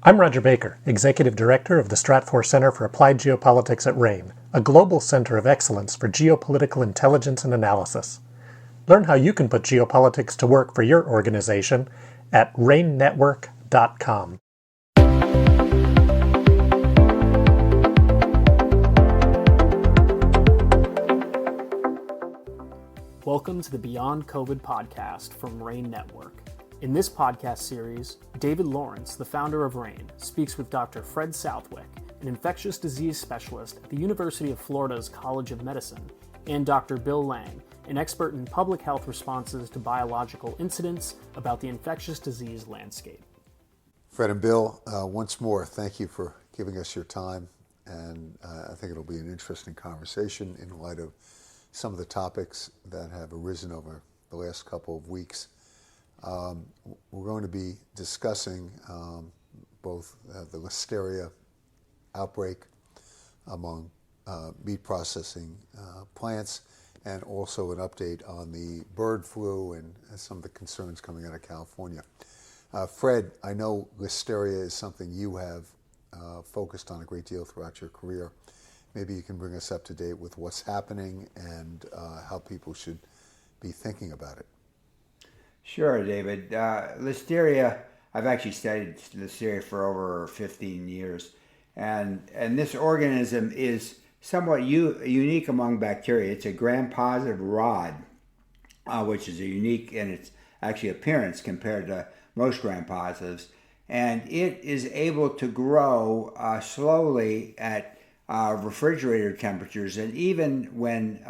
I'm Roger Baker, Executive Director of the Stratfor Center for Applied Geopolitics at RANE, a global center of excellence for geopolitical intelligence and analysis. Learn how you can put geopolitics to work for your organization at ranenetwork.com. Welcome to the Beyond COVID podcast from RANE Network. In this podcast series, David Lawrence, the founder of RANE, speaks with Dr. Fred Southwick, an infectious disease specialist at the University of Florida's College of Medicine, and Dr. Bill Lang, an expert in public health responses to biological incidents about the infectious disease landscape. Fred and Bill, once more, thank you for giving us your time, and I think it'll be an interesting conversation in light of some of the topics that have arisen over the last couple of weeks. We're going to be discussing both the Listeria outbreak among meat processing plants, and also an update on the bird flu and some of the concerns coming out of California. Fred, I know Listeria is something you have focused on a great deal throughout your career. Maybe you can bring us up to date with what's happening and how people should be thinking about it. Sure, David. Listeria, I've actually studied Listeria for over 15 years. And this organism is somewhat unique among bacteria. It's a gram-positive rod, which is a unique in its actually appearance compared to most gram-positives. And it is able to grow slowly at refrigerator temperatures, and even when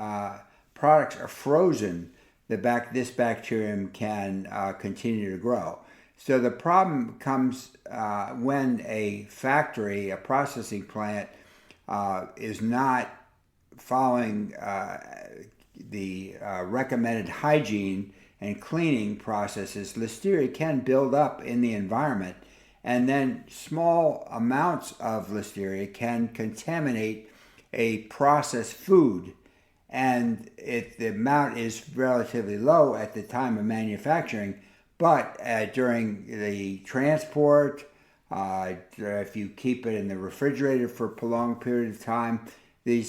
products are frozen, this bacterium can continue to grow. So the problem comes when a factory, a processing plant, is not following the recommended hygiene and cleaning processes. Listeria can build up in the environment, and then small amounts of Listeria can contaminate a processed food. And the amount is relatively low at the time of manufacturing, but during the transport, if you keep it in the refrigerator for a prolonged period of time, the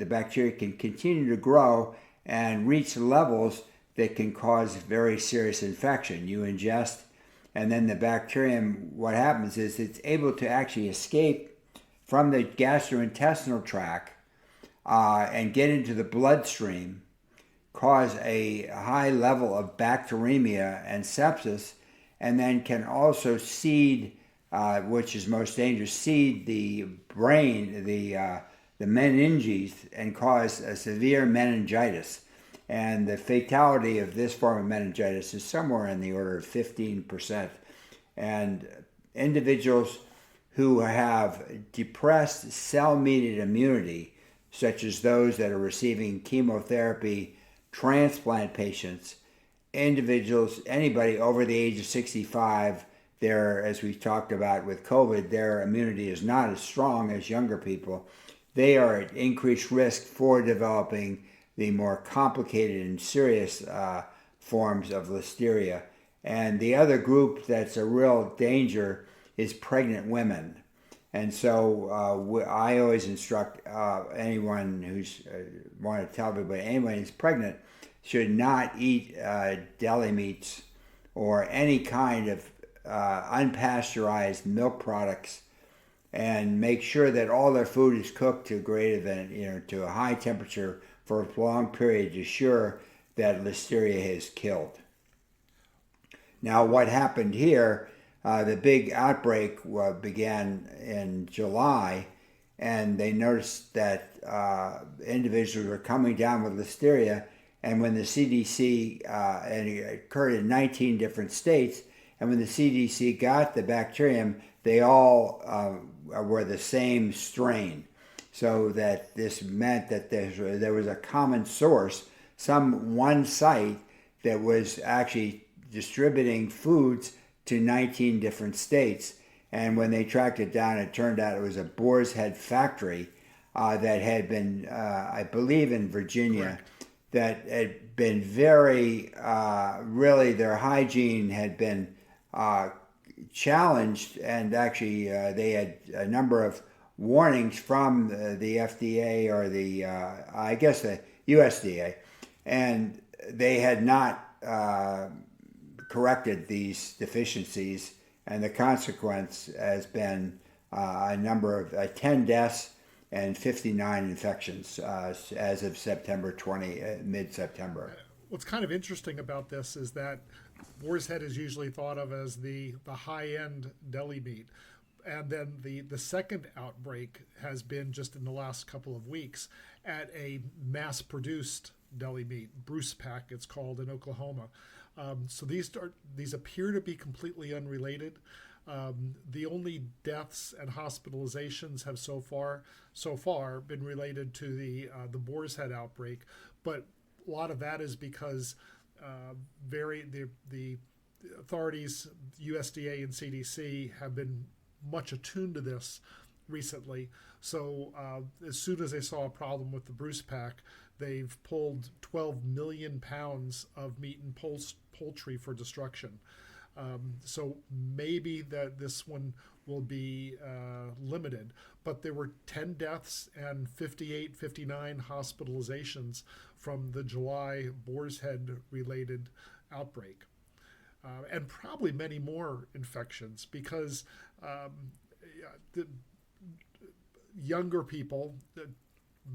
bacteria can continue to grow and reach levels that can cause very serious infection. You ingest, and then the bacterium, what happens is it's able to actually escape from the gastrointestinal tract and get into the bloodstream, cause a high level of bacteremia and sepsis, and then can also seed, which is most dangerous, seed the brain, the meninges, and cause a severe meningitis. And the fatality of this form of meningitis is somewhere in the order of 15%. And individuals who have depressed cell-mediated immunity, such as those that are receiving chemotherapy, transplant patients, individuals, anybody over the age of 65, as we've talked about with COVID, their immunity is not as strong as younger people. They are at increased risk for developing the more complicated and serious forms of Listeria. And the other group that's a real danger is pregnant women. And so I always instruct anyone who's want to tell everybody, anyone who's pregnant should not eat deli meats or any kind of unpasteurized milk products, and make sure that all their food is cooked to greater than, to a high temperature for a prolonged period to ensure that Listeria is killed. Now, what happened here? The big outbreak began in July, and they noticed that individuals were coming down with Listeria, and when the CDC, and it occurred in 19 different states, and when the CDC got the bacterium, they all were the same strain. So that this meant that there was a common source, one site that was actually distributing foods to 19 different states. And when they tracked it down, it turned out it was a Boar's Head factory that had been, I believe in Virginia, that had been very, really their hygiene had been challenged, and actually they had a number of warnings from the FDA or I guess the USDA, and they had not corrected these deficiencies, and the consequence has been a number of 10 deaths and 59 infections as of September 20, mid-September. What's kind of interesting about this is that boar's head is usually thought of as the high-end deli meat. And then the second outbreak has been just in the last couple of weeks at a mass-produced deli meat, Bruce Pack it's called, in Oklahoma. So these appear to be completely unrelated. The only deaths and hospitalizations have so far been related to the boar's head outbreak, but a lot of that is because the authorities, USDA and CDC, have been much attuned to this recently. So as soon as they saw a problem with the Bruce Pack, they've pulled 12 million pounds of meat and poultry for destruction. So maybe that this one will be limited, but there were 10 deaths and 59 hospitalizations from the July boar's head related outbreak. And probably many more infections because the younger people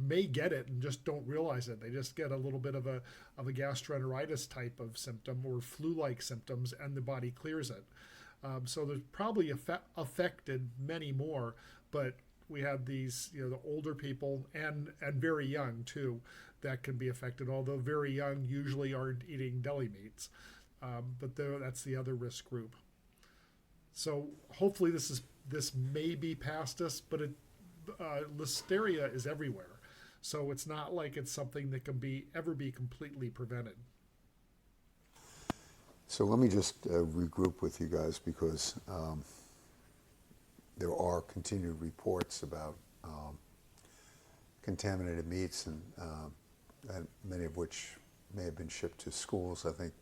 may get it and just don't realize it. They just get a little bit of a gastroenteritis type of symptom or flu-like symptoms, and the body clears it. So there's probably affected many more, but we have these, the older people and very young too that can be affected. Although very young usually aren't eating deli meats, but that's the other risk group. So hopefully this may be past us, but Listeria is everywhere. So it's not like it's something that can ever be completely prevented. So let me just regroup with you guys because there are continued reports about contaminated meats and many of which may have been shipped to schools. I think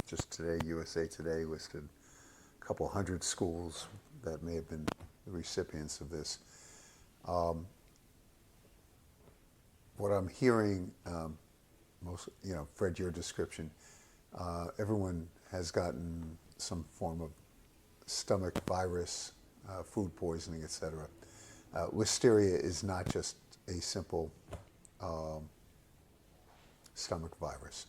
just today, USA Today listed a couple hundred schools that may have been the recipients of this. What I'm hearing, Fred, your description, everyone has gotten some form of stomach virus, food poisoning, etc. Listeria is not just a simple stomach virus.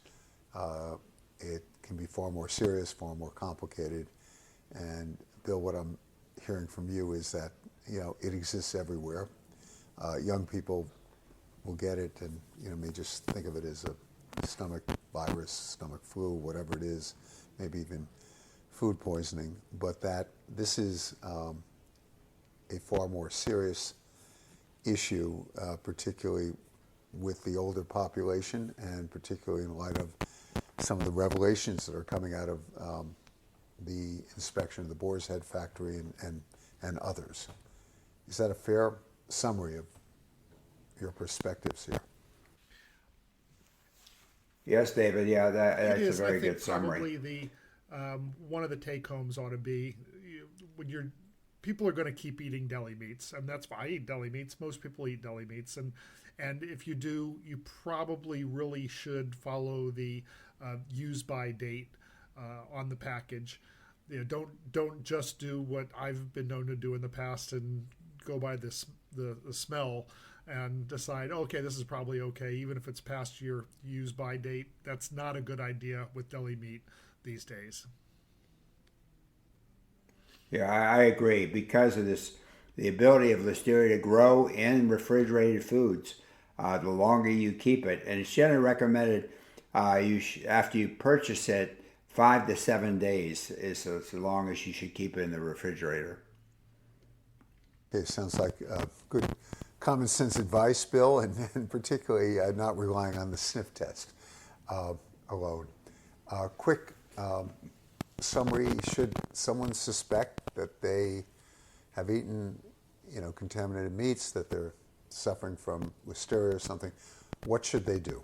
It can be far more serious, far more complicated. And Bill, what I'm hearing from you is that it exists everywhere. Young people will get it and may just think of it as a stomach virus, stomach flu, whatever it is, maybe even food poisoning, but that this is a far more serious issue, particularly with the older population and particularly in light of some of the revelations that are coming out of the inspection of the Boar's Head factory and others. Is that a fair summary of your perspectives here? Yes, David. Yeah, that's a very good Probably summary. one of the take homes ought to be when people are going to keep eating deli meats, and that's why I eat deli meats. Most people eat deli meats, and if you do, you probably really should follow the use by date on the package. Don't just do what I've been known to do in the past and go by the smell and decide, okay, this is probably okay, even if it's past your use by date. That's not a good idea with deli meat these days. Yeah, I agree. Because of the ability of Listeria to grow in refrigerated foods, the longer you keep it, and it's generally recommended after you purchase it, 5 to 7 days is as long as you should keep it in the refrigerator. Okay, sounds like good common sense advice, Bill, and particularly not relying on the sniff test alone. Quick summary: should someone suspect that they have eaten, contaminated meats, that they're suffering from Listeria or something, what should they do?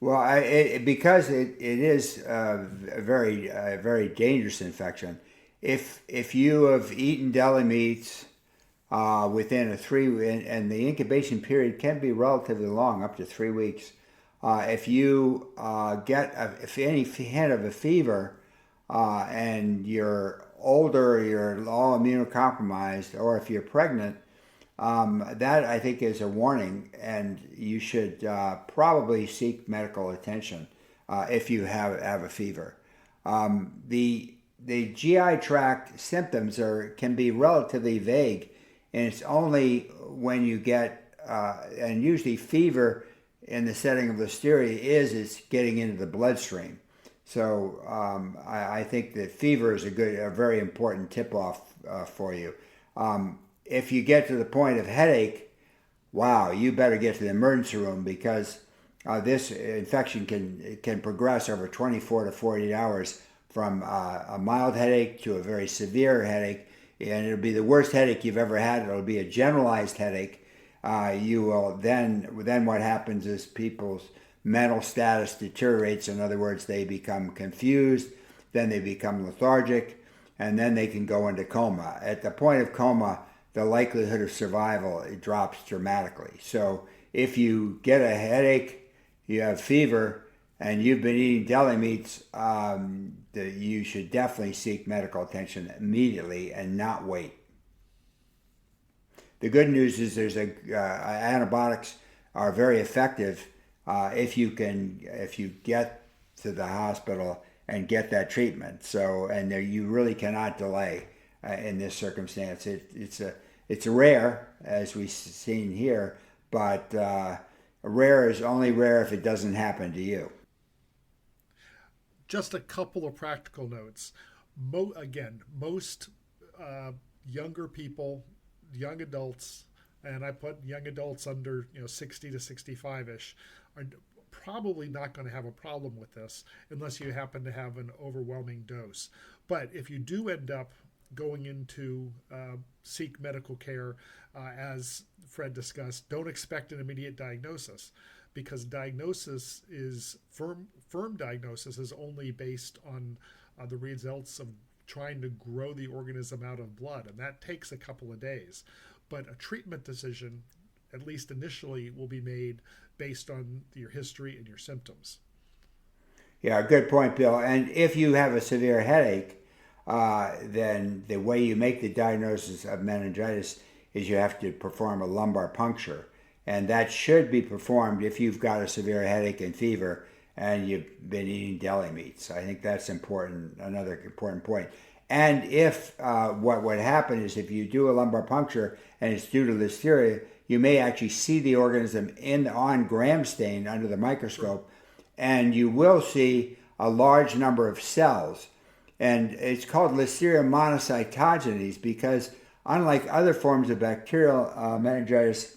Well, because it is a very dangerous infection. If you have eaten deli meats within and the incubation period can be relatively long, up to 3 weeks. If you get if any hint of a fever and you're older, you're all immunocompromised, or if you're pregnant, that I think is a warning, and you should probably seek medical attention if you have a fever. The GI tract symptoms can be relatively vague, and it's only when you get and usually fever in the setting of Listeria it's getting into the bloodstream. So I think that fever is a very important tip off for you. If you get to the point of headache, wow, you better get to the emergency room, because this infection can progress over 24 to 48 hours from a mild headache to a very severe headache, and it'll be the worst headache you've ever had. It'll be a generalized headache. You will then what happens is people's mental status deteriorates. In other words, they become confused, then they become lethargic, and then they can go into coma. At the point of coma, the likelihood of survival drops dramatically. So if you get a headache, you have fever, and you've been eating deli meats, you should definitely seek medical attention immediately and not wait. The good news is antibiotics are very effective if you get to the hospital and get that treatment. So, and you really cannot delay in this circumstance. It's rare, as we've seen here, but rare is only rare if it doesn't happen to you. Just a couple of practical notes. Most younger people, young adults, and I put young adults under 60 to 65ish, are probably not going to have a problem with this unless you happen to have an overwhelming dose. But if you do end up going into seek medical care, as Fred discussed, don't expect an immediate diagnosis, because diagnosis is firm diagnosis is only based on the results of trying to grow the organism out of blood, and that takes a couple of days. But a treatment decision, at least initially, will be made based on your history and your symptoms. Yeah, good point, Bill. And if you have a severe headache, then the way you make the diagnosis of meningitis is you have to perform a lumbar puncture. And that should be performed if you've got a severe headache and fever and you've been eating deli meats. I think that's important, another important point. And if what would happen is if you do a lumbar puncture and it's due to Listeria, you may actually see the organism on gram stain under the microscope, and you will see a large number of cells. And it's called Listeria monocytogenes because unlike other forms of bacterial meningitis,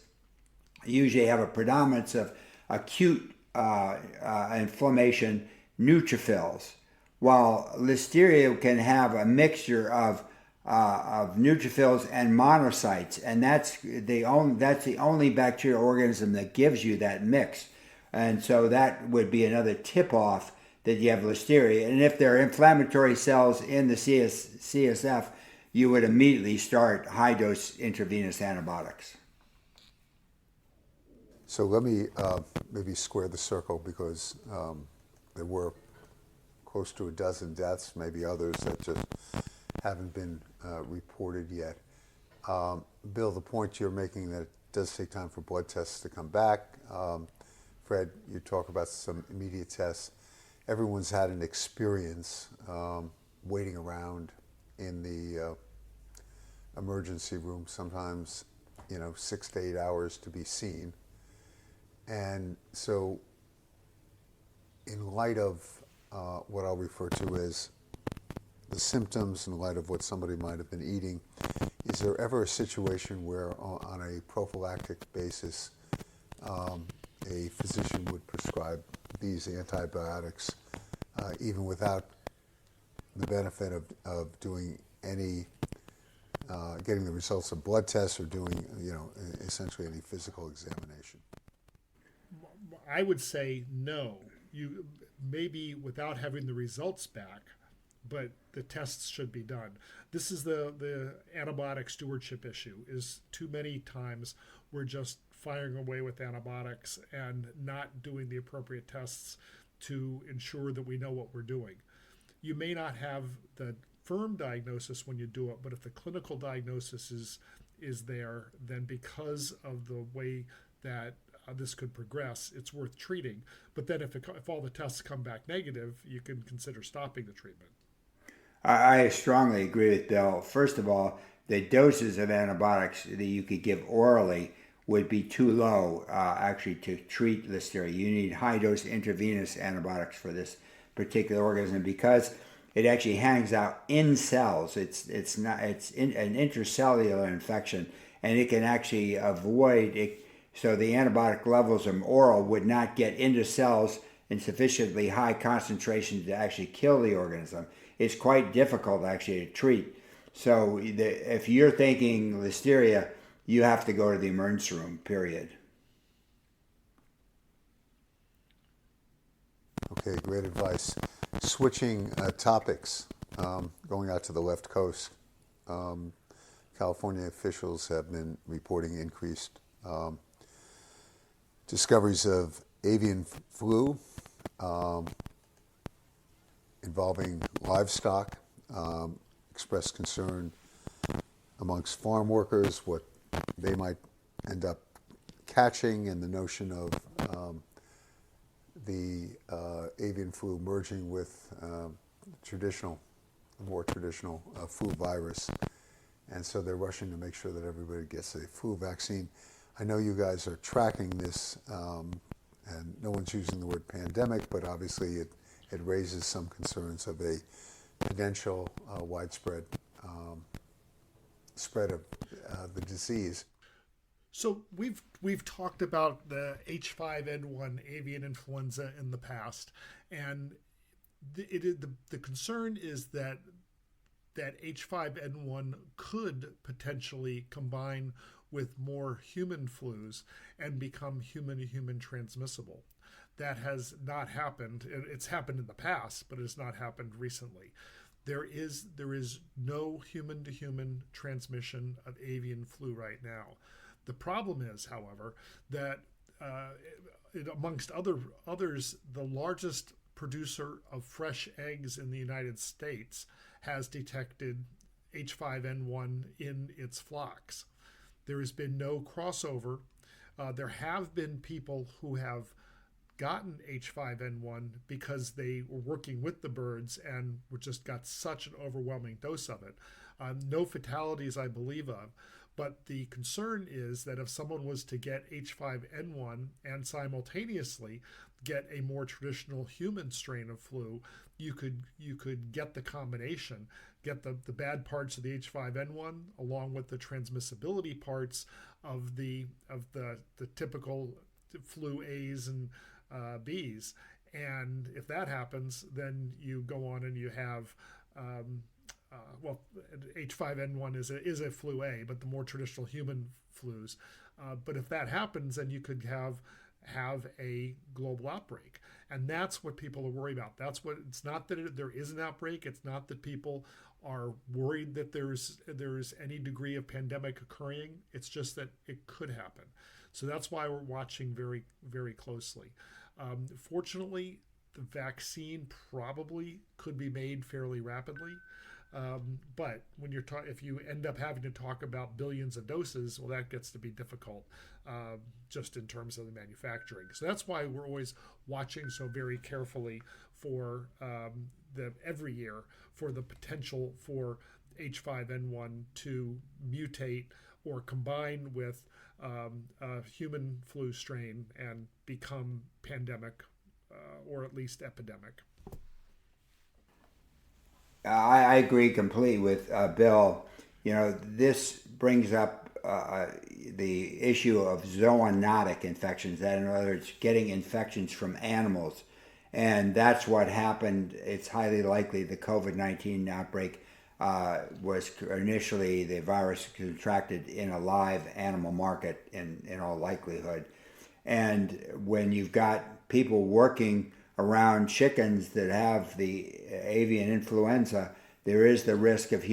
usually have a predominance of acute inflammation neutrophils, while Listeria can have a mixture of neutrophils and monocytes, and that's the only bacterial organism that gives you that mix. And so that would be another tip-off that you have Listeria. And if there are inflammatory cells in the CSF, you would immediately start high-dose intravenous antibiotics. So let me maybe square the circle, because there were close to a dozen deaths, maybe others that just haven't been reported yet. Bill, the point you're making that it does take time for blood tests to come back. Fred, you talk about some immediate tests. Everyone's had an experience waiting around in the emergency room, sometimes 6 to 8 hours to be seen. And so in light of what I'll refer to as the symptoms, in light of what somebody might have been eating, is there ever a situation where on a prophylactic basis a physician would prescribe these antibiotics even without the benefit of doing any getting the results of blood tests or doing essentially any physical examination? I would say no. you maybe without having the results back, but the tests should be done. This is the antibiotic stewardship issue, is too many times we're just firing away with antibiotics and not doing the appropriate tests to ensure that we know what we're doing. You may not have the firm diagnosis when you do it, but if the clinical diagnosis is there, then because of the way that this could progress, it's worth treating. But then if all the tests come back negative, you can consider stopping the treatment. I strongly agree with Bill. First of all, the doses of antibiotics that you could give orally would be too low actually to treat Listeria. You need high-dose intravenous antibiotics for this particular organism because it actually hangs out in cells. It's an intercellular infection, and it can actually avoid it. So the antibiotic levels of oral would not get into cells in sufficiently high concentration to actually kill the organism. It's quite difficult actually to treat. So if you're thinking Listeria, you have to go to the emergency room, period. Okay, great advice. Switching topics, going out to the left coast, California officials have been reporting increased discoveries of avian flu involving livestock, expressed concern amongst farm workers, what they might end up catching, and the notion of the avian flu merging with more traditional flu virus. And so they're rushing to make sure that everybody gets a flu vaccine. I know you guys are tracking this, and no one's using the word pandemic, but obviously it raises some concerns of a potential widespread spread of the disease. So we've talked about the H5N1 avian influenza in the past, and the concern is that H5N1 could potentially combine with more human flus and become human-to-human transmissible. That has not happened. It's happened in the past, but it has not happened recently. There is no human-to-human transmission of avian flu right now. The problem is, however, that amongst others, the largest producer of fresh eggs in the United States has detected H5N1 in its flocks. There has been no crossover. There have been people who have gotten H5N1 because they were working with the birds and just got such an overwhelming dose of it. No fatalities, I believe of. But the concern is that if someone was to get H5N1 and simultaneously get a more traditional human strain of flu, you could get the combination, get the bad parts of the H5N1 along with the transmissibility parts of the typical flu A's and B's. And if that happens, then you go on and you have H5N1 is a flu A, but the more traditional human flus. But if that happens, then you could have a global outbreak, and that's what people are worried about. It's not that there is an outbreak. It's not that people are worried that there's any degree of pandemic occurring. It's just that it could happen. So that's why we're watching very, very closely. Fortunately, the vaccine probably could be made fairly rapidly. But when if you end up having to talk about billions of doses, well, that gets to be difficult just in terms of the manufacturing. So that's why we're always watching so very carefully for every year for the potential for H5N1 to mutate or combine with a human flu strain and become pandemic or at least epidemic. I agree completely with Bill. This brings up the issue of zoonotic infections, that in other words, getting infections from animals. And that's what happened. It's highly likely the COVID-19 outbreak was initially the virus contracted in a live animal market in all likelihood. And when you've got people working around chickens that have the avian influenza, there is the risk of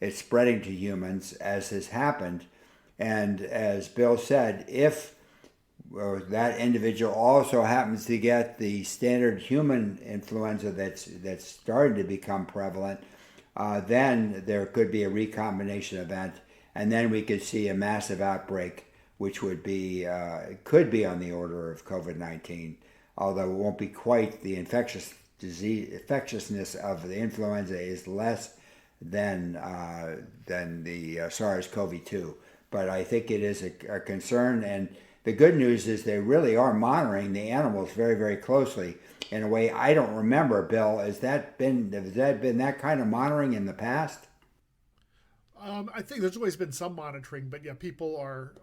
it's spreading to humans, as has happened. And as Bill said, if that individual also happens to get the standard human influenza that's starting to become prevalent, then there could be a recombination event, and then we could see a massive outbreak, which could be on the order of COVID-19, although it won't be quite the infectiousness of the influenza is less than the SARS-CoV-2. But I think it is a concern, and the good news is they really are monitoring the animals very, very closely in a way I don't remember. Bill, has that been that kind of monitoring in the past? I think there's always been some monitoring, but yeah, people are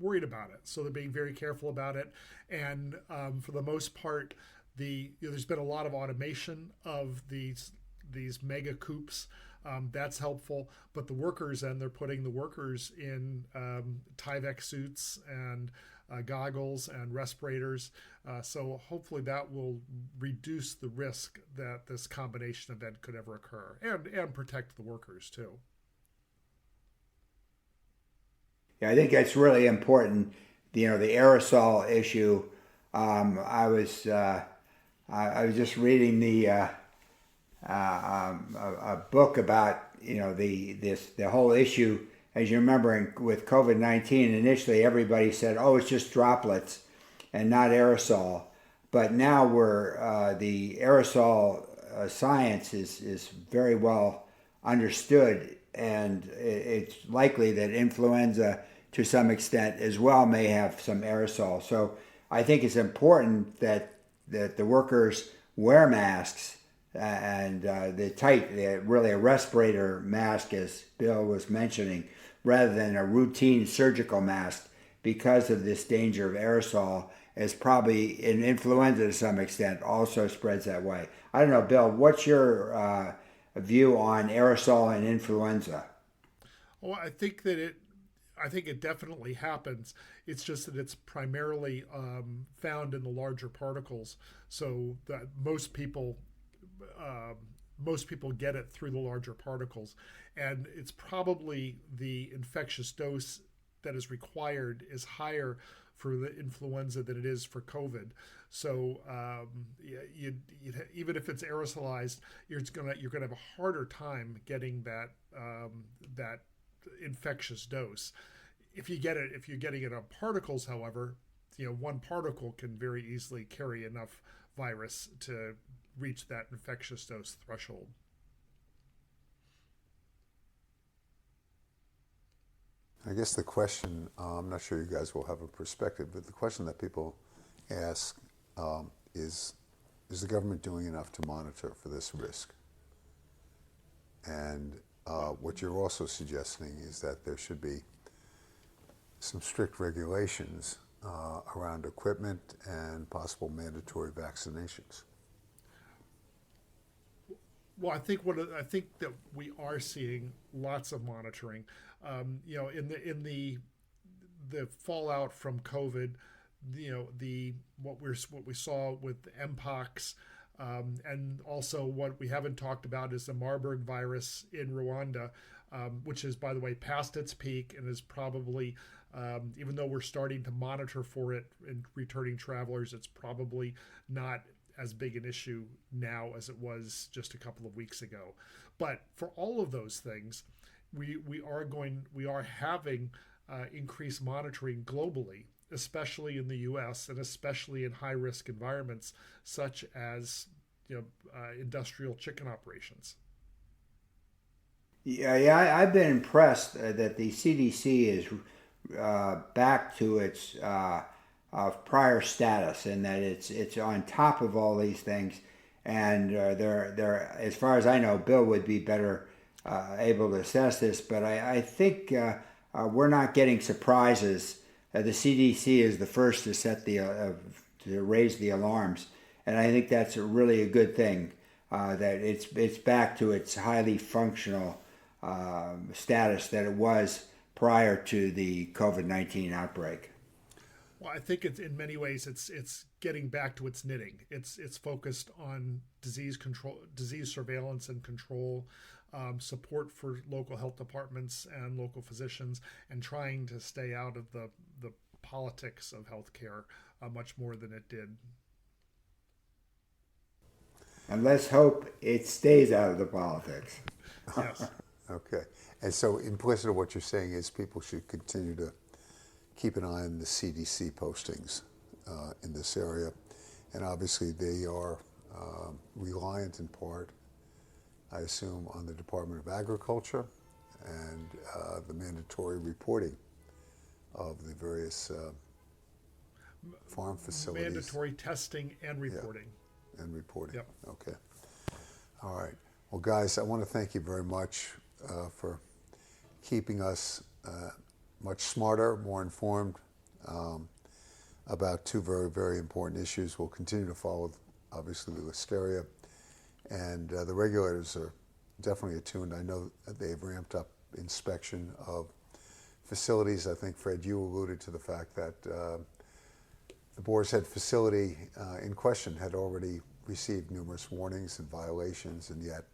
worried about it, so they're being very careful about it. And for the most part, there's been a lot of automation of these mega coops. That's helpful, but the workers, and they're putting the workers in Tyvek suits and goggles and respirators. So hopefully that will reduce the risk that this combination event could ever occur, and protect the workers too. Yeah, I think that's really important. The aerosol issue. I was just reading a book about the whole issue. As you remember, with COVID-19, initially everybody said, "Oh, it's just droplets and not aerosol." But now the aerosol science is very well understood, and it's likely that influenza, to some extent as well, may have some aerosol. So I think it's important that the workers wear masks, and really a respirator mask, as Bill was mentioning, rather than a routine surgical mask, because of this danger of aerosol, as probably in influenza to some extent also spreads that way. I don't know, Bill, what's your view on aerosol and influenza? Well, I think it definitely happens. It's just that it's primarily found in the larger particles, so that most people get it through the larger particles, and it's probably the infectious dose that is required is higher for the influenza than it is for COVID. So even if it's aerosolized, you're gonna have a harder time getting that infectious dose. If you're getting it on particles, however, one particle can very easily carry enough virus to reach that infectious dose threshold. I guess the question, I'm not sure you guys will have a perspective, but the question that people ask is the government doing enough to monitor for this risk? And what you're also suggesting is that there should be some strict regulations around equipment and possible mandatory vaccinations. Well, I think that we are seeing lots of monitoring. In the fallout from COVID, what we saw with Mpox, and also what we haven't talked about is the Marburg virus in Rwanda, which is, by the way, past its peak and is probably, even though we're starting to monitor for it in returning travelers, it's probably not as big an issue now as it was just a couple of weeks ago. But for all of those things, we are having increased monitoring globally, especially in the U.S. and especially in high-risk environments such as industrial chicken operations. Yeah, I've been impressed that the CDC is back to its prior status, and that it's on top of all these things. And they're, as far as I know, Bill would be better able to assess this, but I think we're not getting surprises. The CDC is the first to to raise the alarms, and I think that's really a good thing. That it's back to its highly functional status that it was prior to the COVID-19 outbreak. Well, I think it's in many ways it's getting back to its knitting. It's focused on disease control, disease surveillance and control, support for local health departments and local physicians, and trying to stay out of the politics of healthcare much more than it did. And let's hope it stays out of the politics. Yes. Okay. And so implicit of what you're saying is people should continue to keep an eye on the CDC postings in this area. And obviously they are reliant in part, I assume, on the Department of Agriculture and the mandatory reporting of the various farm facilities. Mandatory testing and reporting. Yeah, and reporting. Yep. Okay. All right. Well, guys, I want to thank you very much for keeping us much smarter, more informed about two very, very important issues. We'll continue to follow, obviously, the Listeria, and the regulators are definitely attuned. I know that they've ramped up inspection of facilities. I think, Fred, you alluded to the fact that the Boar's Head facility in question had already received numerous warnings and violations, and yet,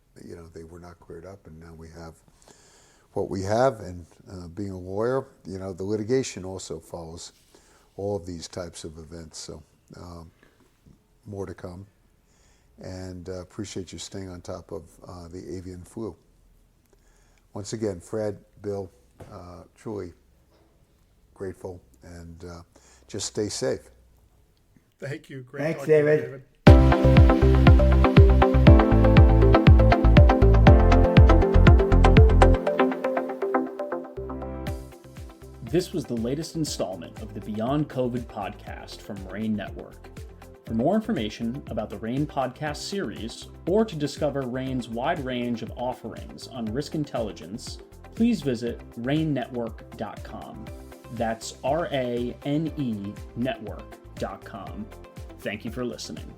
they were not cleared up, and now we have what we have. And being a lawyer, the litigation also follows all of these types of events. So more to come. And appreciate you staying on top of the avian flu. Once again, Fred, Bill, truly grateful, and just stay safe. Thank you. Great. Thanks, talking to you, David. This was the latest installment of the Beyond COVID podcast from RANE Network. For more information about the RANE podcast series, or to discover RANE's wide range of offerings on risk intelligence, please visit ranenetwork.com. That's RANE network.com. Thank you for listening.